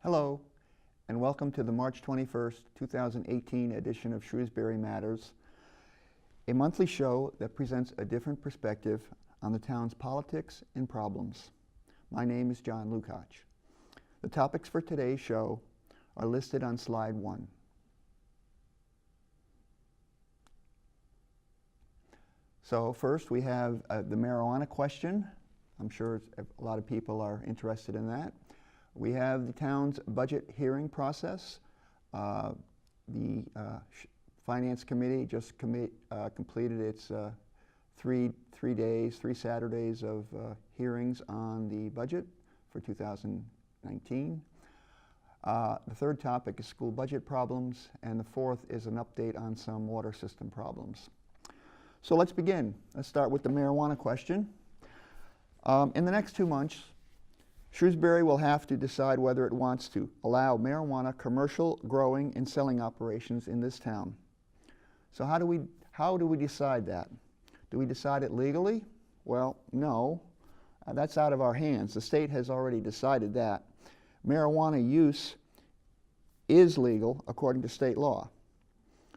Hello, and welcome to the March 21st, 2018 edition of Shrewsbury Matters, a monthly show that presents a different perspective on the town's politics and problems. My name is John Lukach. The topics for today's show are listed on slide 1. So first we have the marijuana question. I'm sure a lot of people are interested in that. We have the town's budget hearing process. The Finance Committee just completed its three Saturdays of hearings on the budget for 2019. The third topic is school budget problems, and the fourth is an update on some water system problems. So let's begin. Let's start with the marijuana question. In the next 2 months, Shrewsbury will have to decide whether it wants to allow marijuana commercial growing and selling operations in this town. So how do we decide that? Do we decide it legally? Well, no. That's out of our hands. The state has already decided that. Marijuana use is legal according to state law.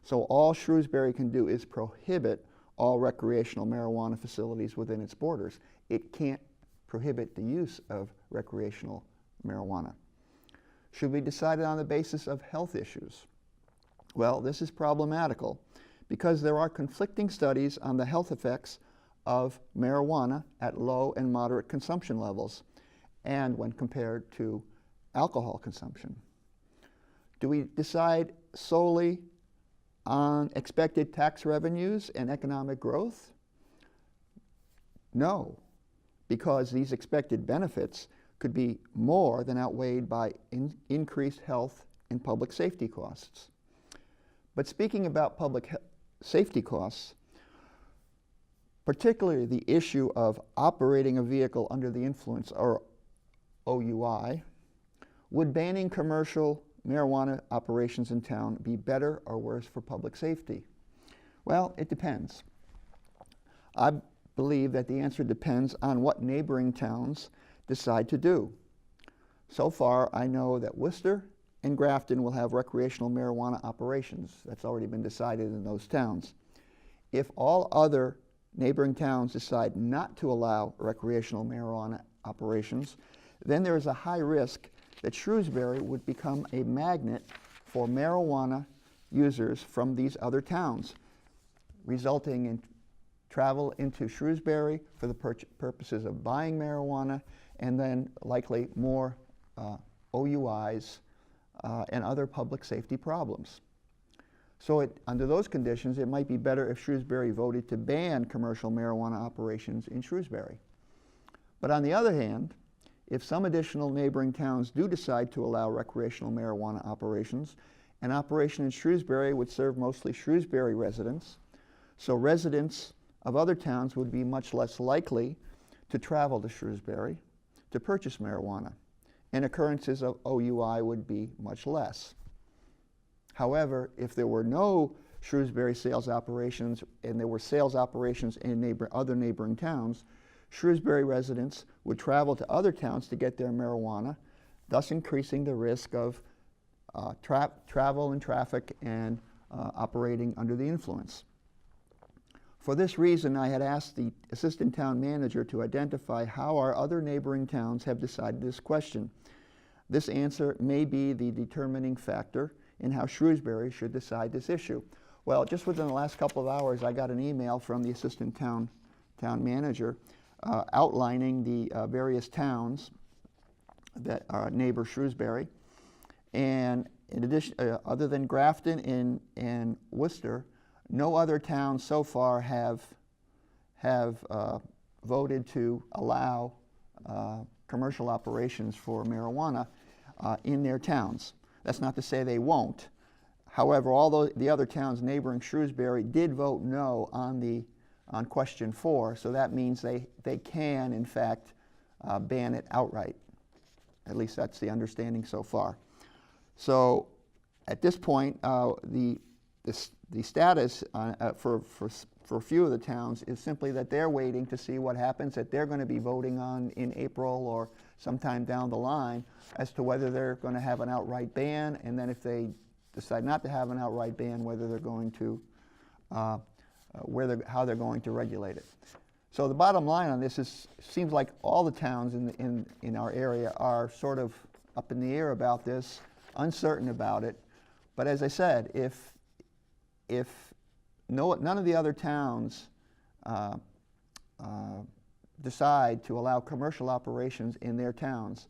So all Shrewsbury can do is prohibit all recreational marijuana facilities within its borders. It can't prohibit the use of recreational marijuana. Should we decide it on the basis of health issues? Well, this is problematical because there are conflicting studies on the health effects of marijuana at low and moderate consumption levels and when compared to alcohol consumption. Do we decide solely on expected tax revenues and economic growth? No, because these expected benefits could be more than outweighed by increased health and public safety costs. But speaking about public safety costs, particularly the issue of operating a vehicle under the influence, or OUI, would banning commercial marijuana operations in town be better or worse for public safety? Well, it depends. I believe that the answer depends on what neighboring towns decide to do. So far, I know that Worcester and Grafton will have recreational marijuana operations. That's already been decided in those towns. If all other neighboring towns decide not to allow recreational marijuana operations, then there is a high risk that Shrewsbury would become a magnet for marijuana users from these other towns, resulting in travel into Shrewsbury for the purposes of buying marijuana, and then likely more OUIs and other public safety problems. So under those conditions, it might be better if Shrewsbury voted to ban commercial marijuana operations in Shrewsbury. But on the other hand, if some additional neighboring towns do decide to allow recreational marijuana operations, an operation in Shrewsbury would serve mostly Shrewsbury residents, so residents of other towns would be much less likely to travel to Shrewsbury to purchase marijuana, and occurrences of OUI would be much less. However, if there were no Shrewsbury sales operations and there were sales operations in other neighboring towns, Shrewsbury residents would travel to other towns to get their marijuana, thus increasing the risk of travel and traffic and operating under the influence. For this reason, I had asked the assistant town manager to identify how our other neighboring towns have decided this question. This answer may be the determining factor in how Shrewsbury should decide this issue. Well, just within the last couple of hours, I got an email from the assistant town manager outlining the various towns that are neighbor Shrewsbury. And in addition, other than Grafton and Worcester, no other towns so far have voted to allow commercial operations for marijuana in their towns. That's not to say they won't. However, all the other towns neighboring Shrewsbury did vote no on question 4, so that means they can, in fact, ban it outright. At least that's the understanding so far. So at this point, the status for a few of the towns is simply that they're waiting to see what happens that they're going to be voting on in April or sometime down the line as to whether they're going to have an outright ban, and then if they decide not to have an outright ban, whether they're going to, how they're going to regulate it. So the bottom line on this is, seems like all the towns in our area are sort of up in the air about this, uncertain about it. But as I said, if none of the other towns decide to allow commercial operations in their towns,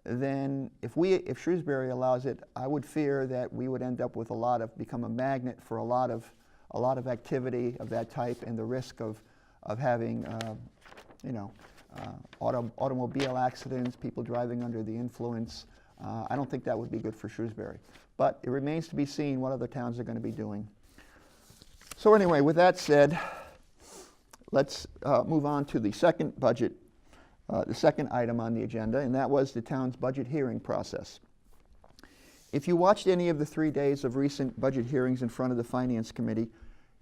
then if Shrewsbury allows it, I would fear that we would end up with become a magnet for a lot of activity of that type, and the risk of having automobile accidents, people driving under the influence. I don't think that would be good for Shrewsbury. But it remains to be seen what other towns are going to be doing. So anyway, with that said, let's move on to the second budget, the second item on the agenda, and that was the town's budget hearing process. If you watched any of the 3 days of recent budget hearings in front of the Finance Committee,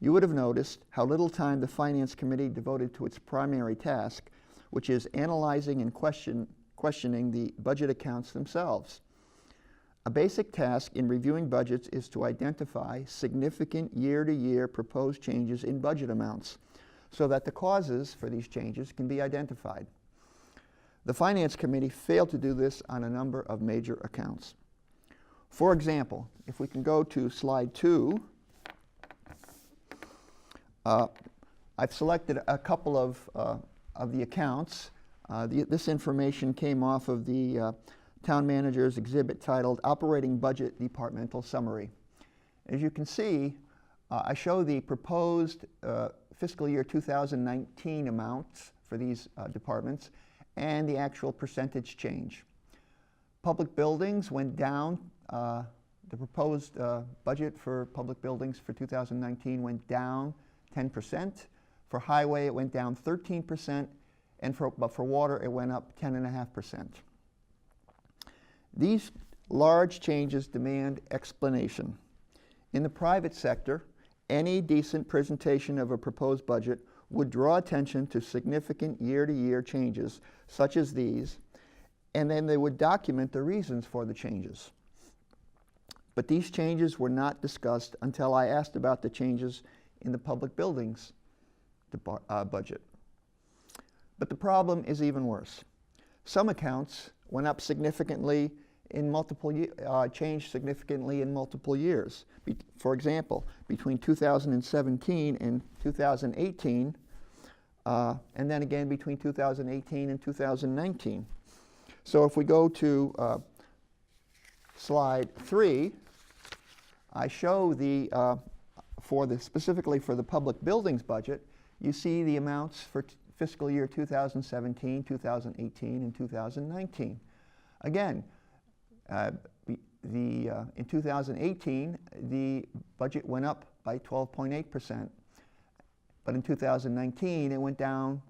you would have noticed how little time the Finance Committee devoted to its primary task, which is analyzing and questioning the budget accounts themselves. A basic task in reviewing budgets is to identify significant year-to-year proposed changes in budget amounts so that the causes for these changes can be identified. The Finance Committee failed to do this on a number of major accounts. For example, if we can go to slide 2, I've selected a couple of the accounts. This information came off of the Town Manager's exhibit titled Operating Budget Departmental Summary. As you can see, I show the proposed fiscal year 2019 amounts for these departments and the actual percentage change. Public buildings went down. The proposed budget for public buildings for 2019 went down 10%. For highway, it went down 13%, but for water, it went up 10.5%. These large changes demand explanation. In the private sector, any decent presentation of a proposed budget would draw attention to significant year-to-year changes such as these, and then they would document the reasons for the changes. But these changes were not discussed until I asked about the changes in the public buildings budget. But the problem is even worse. Some accounts went up significantly changed significantly in multiple years. For example, between 2017 and 2018, and then again between 2018 and 2019. So if we go to slide 3, I show specifically for the public buildings budget, you see the amounts for fiscal year 2017, 2018, and 2019. Again, in 2018, the budget went up by 12.8%, but in 2019, it went down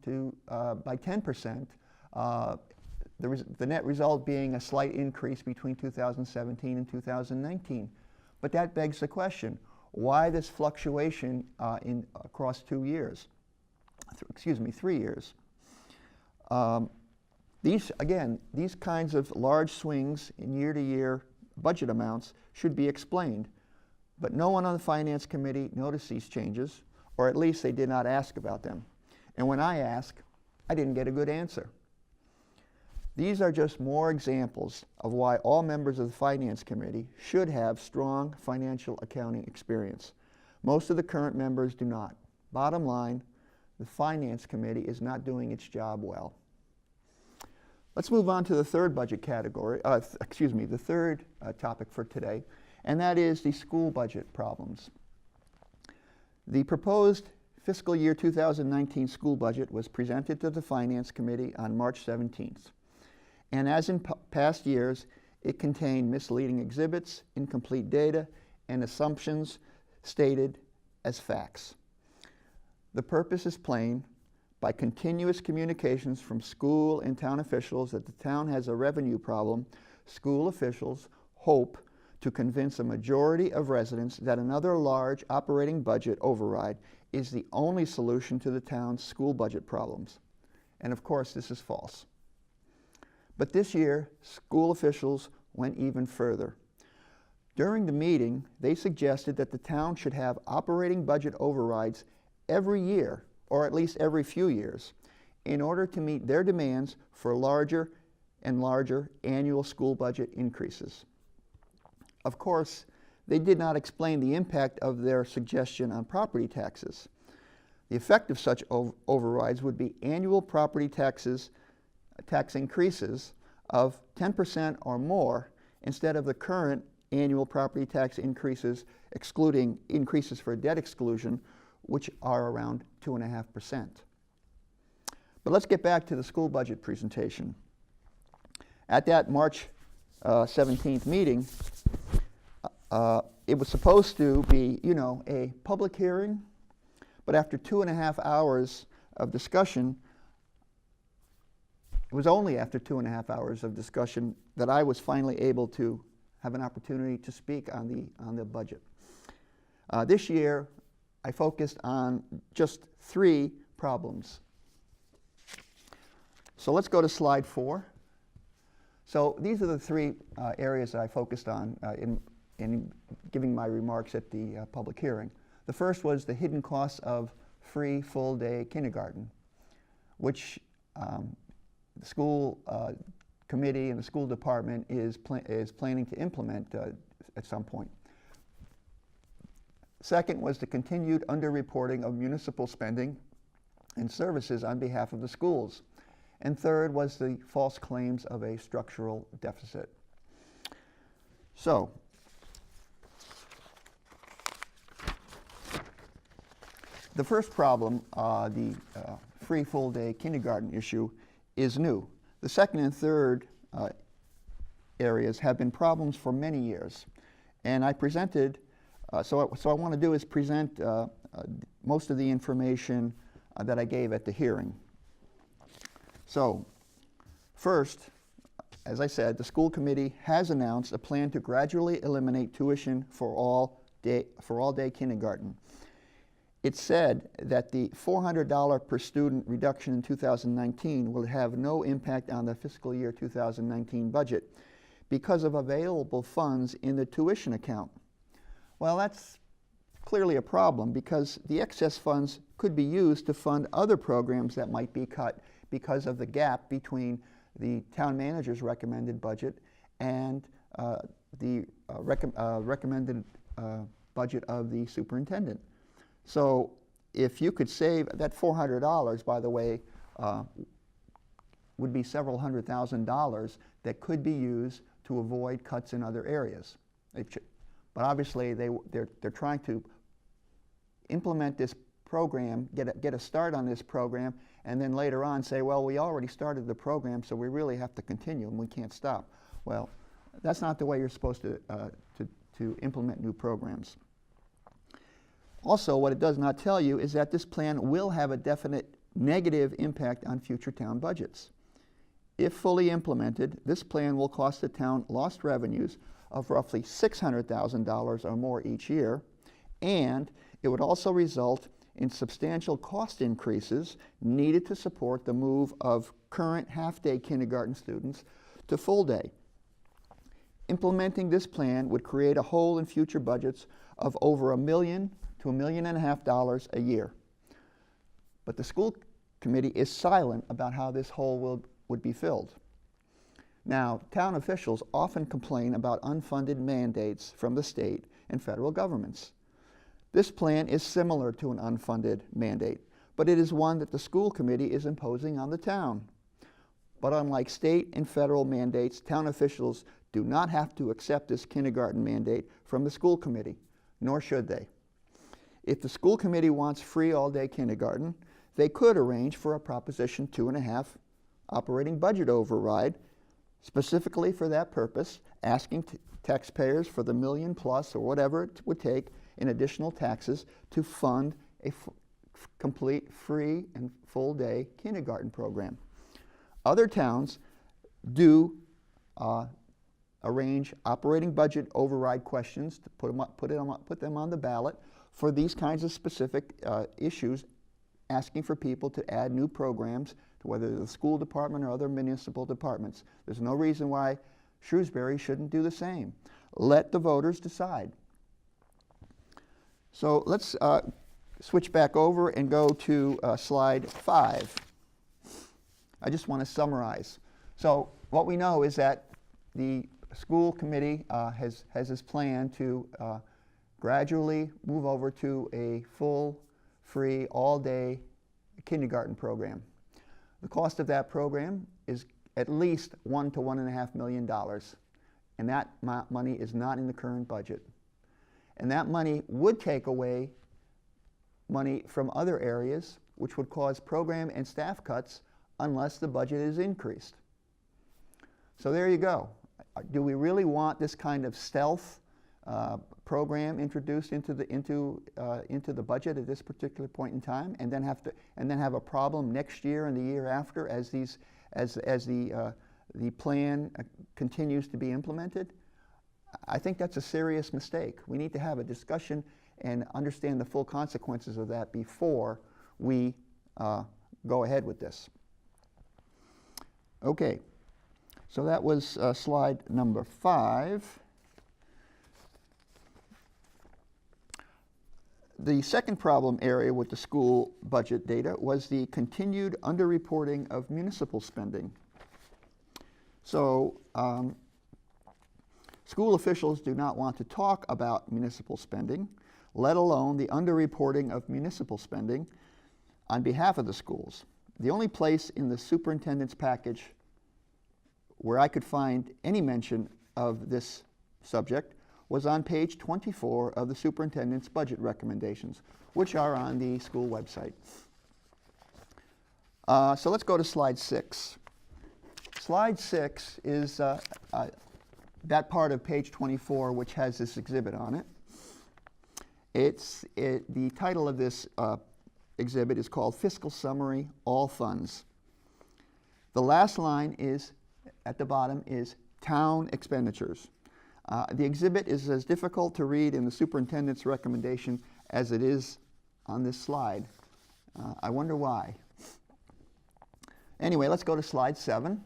by 10%. The net result being a slight increase between 2017 and 2019. But that begs the question, why this fluctuation across 3 years? These kinds of large swings in year-to-year budget amounts should be explained, but no one on the Finance Committee noticed these changes, or at least they did not ask about them. And when I asked, I didn't get a good answer. These are just more examples of why all members of the Finance Committee should have strong financial accounting experience. Most of the current members do not. Bottom line, the Finance Committee is not doing its job well. Let's move on to the third budget category, the third topic for today, and that is the school budget problems. The proposed fiscal year 2019 school budget was presented to the Finance Committee on March 17th. And as in past years, it contained misleading exhibits, incomplete data, and assumptions stated as facts. The purpose is plain. By continuous communications from school and town officials that the town has a revenue problem, school officials hope to convince a majority of residents that another large operating budget override is the only solution to the town's school budget problems. And of course, this is false. But this year, school officials went even further. During the meeting, they suggested that the town should have operating budget overrides every year, or at least every few years, in order to meet their demands for larger and larger annual school budget increases. Of course, they did not explain the impact of their suggestion on property taxes. The effect of such overrides would be annual property tax increases of 10% or more instead of the current annual property tax increases, excluding increases for debt exclusion, which are around 2.5%. But let's get back to the school budget presentation. At that March 17th meeting, it was supposed to be, a public hearing, but after 2.5 hours of discussion, it was only after 2.5 hours of discussion that I was finally able to have an opportunity to speak on the budget. This year, I focused on just 3 problems. So let's go to slide 4. So these are the 3 areas that I focused on in giving my remarks at the public hearing. The first was the hidden costs of free full-day kindergarten, which the school committee and the school department is planning to implement at some point. Second was the continued underreporting of municipal spending and services on behalf of the schools. And third was the false claims of a structural deficit. So, the first problem, the free full-day kindergarten issue, is new. The second and third areas have been problems for many years. And I presented, so what I want to do is present most of the information that I gave at the hearing. So, first, as I said, the school committee has announced a plan to gradually eliminate tuition for all-day kindergarten. It said that the $400 per student reduction in 2019 will have no impact on the fiscal year 2019 budget because of available funds in the tuition account. Well, that's clearly a problem because the excess funds could be used to fund other programs that might be cut because of the gap between the town manager's recommended budget and the recommended budget of the superintendent. So if you could save that $400, by the way, would be several $100,000 that could be used to avoid cuts in other areas. But obviously they're trying to implement this program, get a start on this program, and then later on say, well, we already started the program, so we really have to continue and we can't stop. Well, that's not the way you're supposed to implement new programs. Also, what it does not tell you is that this plan will have a definite negative impact on future town budgets. If fully implemented, this plan will cost the town lost revenues of roughly $600,000 or more each year, and it would also result in substantial cost increases needed to support the move of current half-day kindergarten students to full-day. Implementing this plan would create a hole in future budgets of over $1 million to $1.5 million a year. But the school committee is silent about how this hole would be filled. Now, town officials often complain about unfunded mandates from the state and federal governments. This plan is similar to an unfunded mandate, but it is one that the school committee is imposing on the town. But unlike state and federal mandates, town officials do not have to accept this kindergarten mandate from the school committee, nor should they. If the school committee wants free all-day kindergarten, they could arrange for a Proposition 2.5 operating budget override specifically for that purpose, asking taxpayers for the $1 million plus or whatever it would take in additional taxes to fund a complete free and full-day kindergarten program. Other towns do arrange operating budget override questions to put them on the ballot for these kinds of specific issues, asking for people to add new programs to whether the school department or other municipal departments. There's no reason why Shrewsbury shouldn't do the same. Let the voters decide. So let's switch back over and go to slide 5. I just want to summarize. So what we know is that the school committee has this plan to gradually move over to a full, free, all-day kindergarten program. The cost of that program is at least $1 to $1.5 million, and that money is not in the current budget. And that money would take away money from other areas, which would cause program and staff cuts unless the budget is increased. So there you go. Do we really want this kind of stealth program introduced into the budget at this particular point in time, and then have a problem next year and the year after as the plan continues to be implemented? I think that's a serious mistake. We need to have a discussion and understand the full consequences of that before we go ahead with this. Okay, so that was slide number 5. The second problem area with the school budget data was the continued underreporting of municipal spending. So school officials do not want to talk about municipal spending, let alone the underreporting of municipal spending on behalf of the schools. The only place in the superintendent's package where I could find any mention of this subject was on page 24 of the superintendent's budget recommendations, which are on the school website. So let's go to slide 6. Slide 6 is that part of page 24 which has this exhibit on it. The title of this exhibit is called Fiscal Summary, All Funds. The last line is, at the bottom, is town expenditures. The exhibit is as difficult to read in the superintendent's recommendation as it is on this slide. I wonder why. Anyway, let's go to slide 7.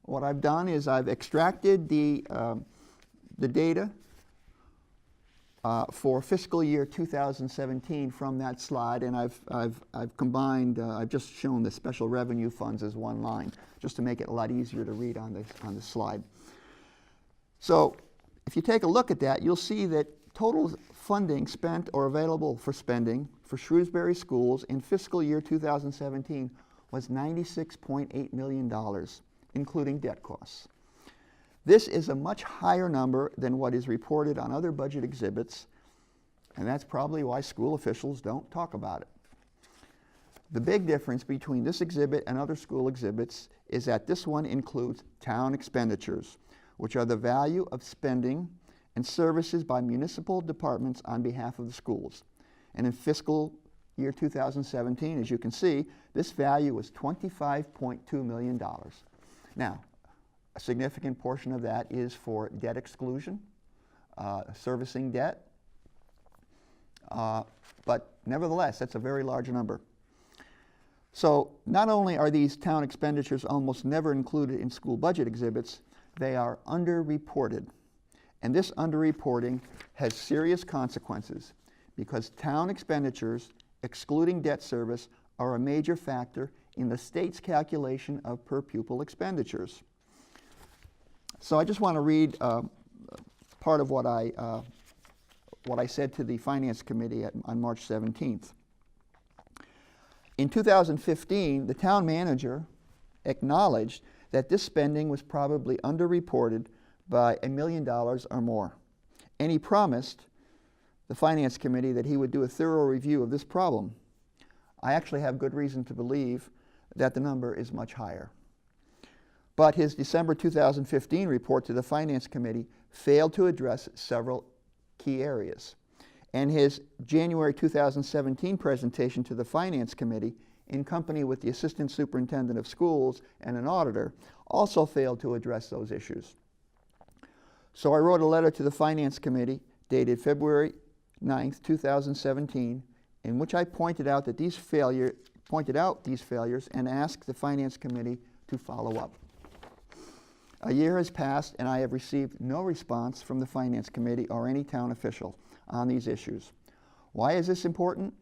What I've done is I've extracted the data for fiscal year 2017 from that slide, and I've combined. I've just shown the special revenue funds as one line, just to make it a lot easier to read on this slide. So, if you take a look at that, you'll see that total funding spent or available for spending for Shrewsbury schools in fiscal year 2017 was $96.8 million, including debt costs. This is a much higher number than what is reported on other budget exhibits, and that's probably why school officials don't talk about it. The big difference between this exhibit and other school exhibits is that this one includes town expenditures, which are the value of spending and services by municipal departments on behalf of the schools. And in fiscal year 2017, as you can see, this value was $25.2 million. Now, a significant portion of that is for debt exclusion, servicing debt, but nevertheless, that's a very large number. So not only are these town expenditures almost never included in school budget exhibits, they are underreported. And this underreporting has serious consequences because town expenditures, excluding debt service, are a major factor in the state's calculation of per pupil expenditures. So I just want to read part of what I said to the Finance Committee on March 17th. In 2015, the town manager acknowledged that this spending was probably underreported by $1 million or more. And he promised the Finance Committee that he would do a thorough review of this problem. I actually have good reason to believe that the number is much higher. But his December 2015 report to the Finance Committee failed to address several key areas. And his January 2017 presentation to the Finance Committee, in company with the Assistant Superintendent of Schools and an auditor, also failed to address those issues. So I wrote a letter to the Finance Committee dated February 9th, 2017, in which I pointed out these failures and asked the Finance Committee to follow up. A year has passed and I have received no response from the Finance Committee or any town official on these issues. Why is this important?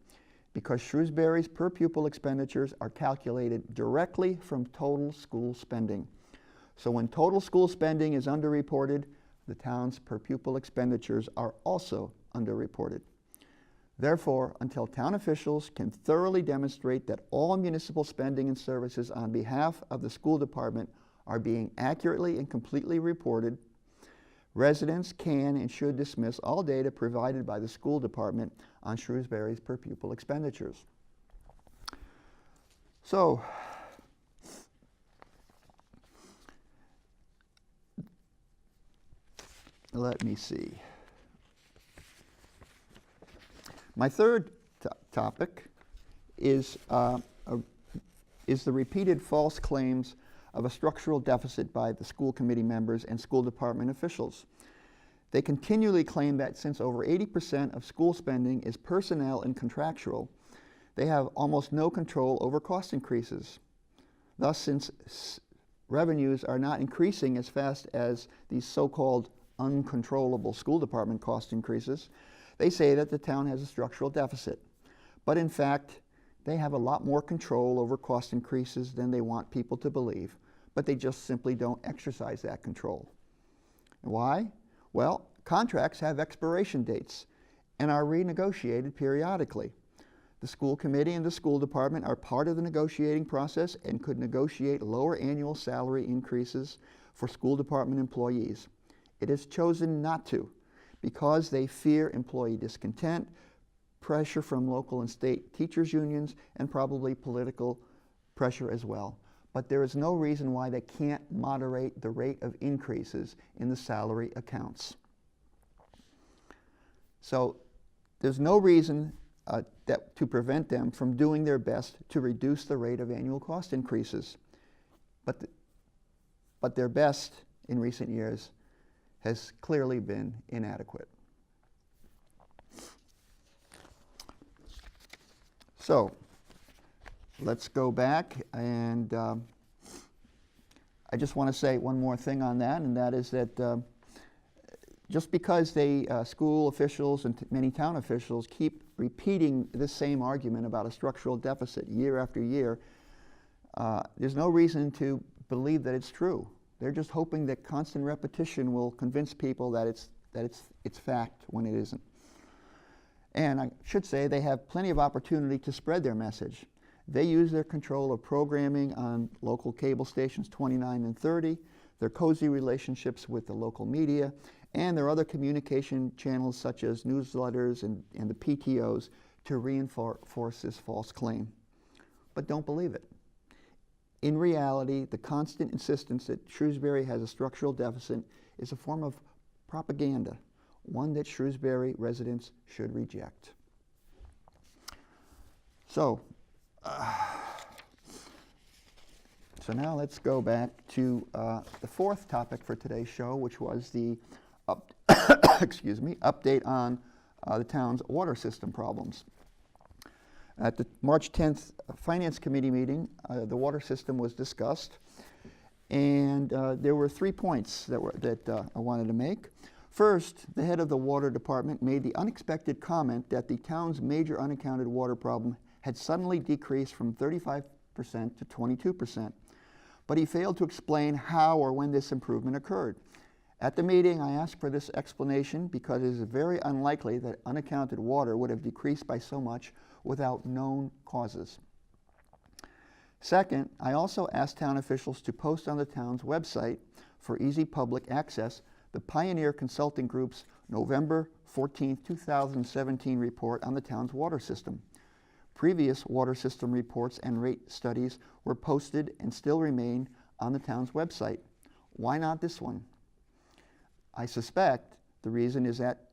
Because Shrewsbury's per pupil expenditures are calculated directly from total school spending. So when total school spending is underreported, the town's per pupil expenditures are also underreported. Therefore, until town officials can thoroughly demonstrate that all municipal spending and services on behalf of the school department are being accurately and completely reported, residents can and should dismiss all data provided by the school department on Shrewsbury's per pupil expenditures. So, let me see. My third topic is the repeated false claims of a structural deficit by the school committee members and school department officials. They continually claim that since over 80% of school spending is personnel and contractual, they have almost no control over cost increases. Thus, since revenues are not increasing as fast as these so-called uncontrollable school department cost increases, they say that the town has a structural deficit. But in fact, they have a lot more control over cost increases than they want people to believe, but they just simply don't exercise that control. Why? Well, contracts have expiration dates and are renegotiated periodically. The school committee and the school department are part of the negotiating process and could negotiate lower annual salary increases for school department employees. It has chosen not to because they fear employee discontent, pressure from local and state teachers' unions, and probably political pressure as well. But there is no reason why they can't moderate the rate of increases in the salary accounts. So there's no reason to prevent them from doing their best to reduce the rate of annual cost increases. But their best in recent years has clearly been inadequate. So let's go back, and I just want to say one more thing on that, and that is that just because school officials and many town officials keep repeating this same argument about a structural deficit year after year, there's no reason to believe that it's true. They're just hoping that constant repetition will convince people that it's fact when it isn't. And I should say they have plenty of opportunity to spread their message. They use their control of programming on local cable stations 29 and 30, their cozy relationships with the local media, and their other communication channels such as newsletters and the PTOs to reinforce this false claim. But don't believe it. In reality, the constant insistence that Shrewsbury has a structural deficit is a form of propaganda, one that Shrewsbury residents should reject. So now let's go back to the fourth topic for today's show, which was the update on the town's water system problems. At the March 10th Finance Committee meeting, the water system was discussed, and there were 3 points that I wanted to make. First, the head of the water department made the unexpected comment that the town's major unaccounted water problem had suddenly decreased from 35% to 22%, but he failed to explain how or when this improvement occurred. At the meeting, I asked for this explanation because it is very unlikely that unaccounted water would have decreased by so much without known causes. Second, I also asked town officials to post on the town's website for easy public access the Pioneer Consulting Group's November 14, 2017 report on the town's water system. Previous water system reports and rate studies were posted and still remain on the town's website. Why not this one? I suspect the reason is that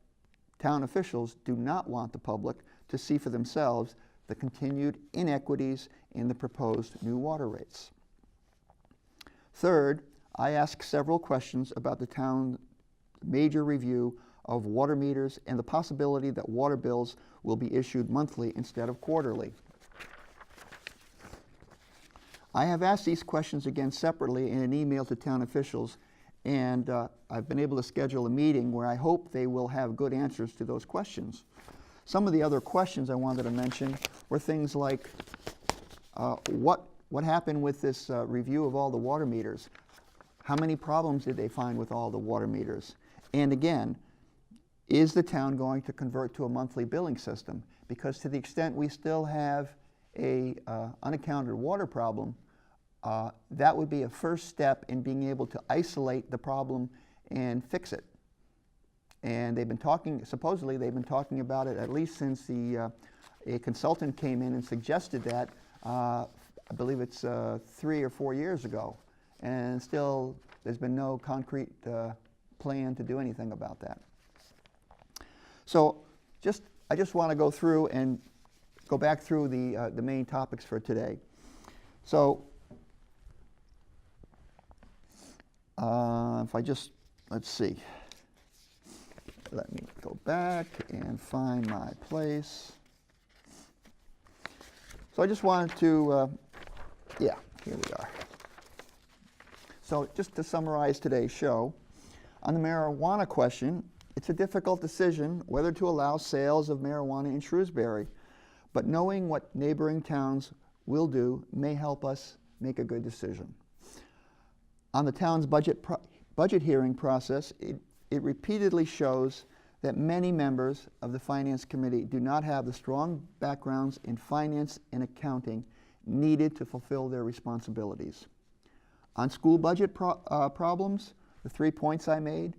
town officials do not want the public to see for themselves the continued inequities in the proposed new water rates. Third, I asked several questions about the town's major review of water meters and the possibility that water bills will be issued monthly instead of quarterly. I have asked these questions again separately in an email to town officials, and I've been able to schedule a meeting where I hope they will have good answers to those questions. Some of the other questions I wanted to mention were things like what happened with this review of all the water meters? How many problems did they find with all the water meters? And again, is the town going to convert to a monthly billing system? Because to the extent we still have a unaccounted water problem, that would be a first step in being able to isolate the problem and fix it. And they've been talking, supposedly they've been talking about it at least since a consultant came in and suggested that, I believe it's 3 or 4 years ago. And still there's been no concrete plan to do anything about that. So I just want to go through and go back through the main topics for today. So if I just, let's see, let me go back and find my place. So I just wanted to, yeah, here we are. So just to summarize today's show, on the marijuana question, it's a difficult decision whether to allow sales of marijuana in Shrewsbury, but knowing what neighboring towns will do may help us make a good decision. On the town's budget hearing process, it repeatedly shows that many members of the Finance Committee do not have the strong backgrounds in finance and accounting needed to fulfill their responsibilities. On school budget problems, the 3 points I made,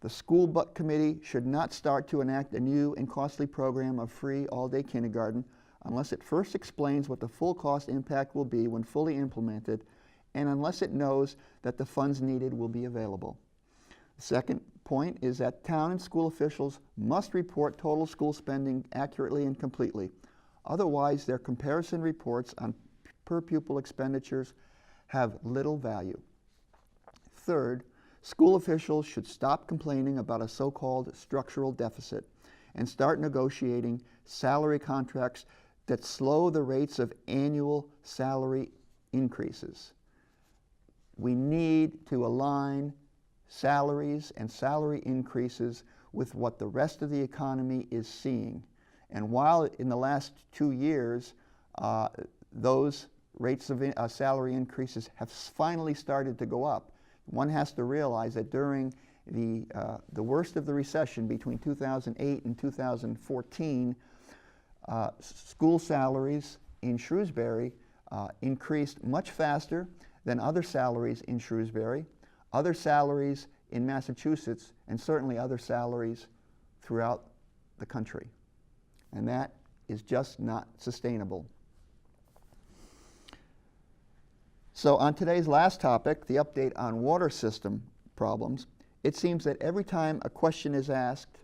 the school committee should not start to enact a new and costly program of free all-day kindergarten unless it first explains what the full cost impact will be when fully implemented, and unless it knows that the funds needed will be available. The second point is that town and school officials must report total school spending accurately and completely. Otherwise, their comparison reports on per pupil expenditures have little value. Third, school officials should stop complaining about a so-called structural deficit and start negotiating salary contracts that slow the rates of annual salary increases. We need to align salaries and salary increases with what the rest of the economy is seeing. And while in the last 2 years, those rates of salary increases have finally started to go up, one has to realize that during the worst of the recession between 2008 and 2014, school salaries in Shrewsbury increased much faster than other salaries in Shrewsbury, other salaries in Massachusetts, and certainly other salaries throughout the country. And that is just not sustainable. So on today's last topic, the update on water system problems, it seems that every time a question is asked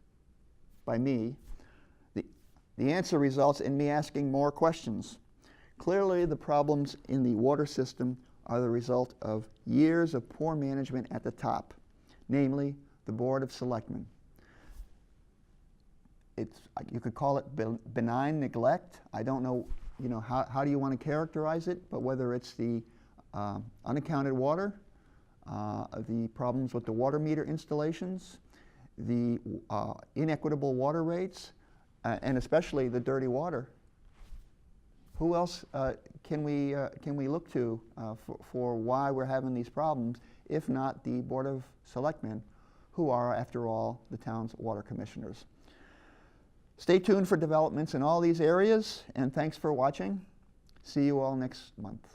by me, the answer results in me asking more questions. Clearly, the problems in the water system are the result of years of poor management at the top, namely the Board of Selectmen. You could call it benign neglect. I don't know, how do you want to characterize it, but whether it's the unaccounted water, the problems with the water meter installations, the inequitable water rates, and especially the dirty water. Who else can we look to for why we're having these problems, if not the Board of Selectmen, who are, after all, the town's water commissioners? Stay tuned for developments in all these areas, and thanks for watching. See you all next month.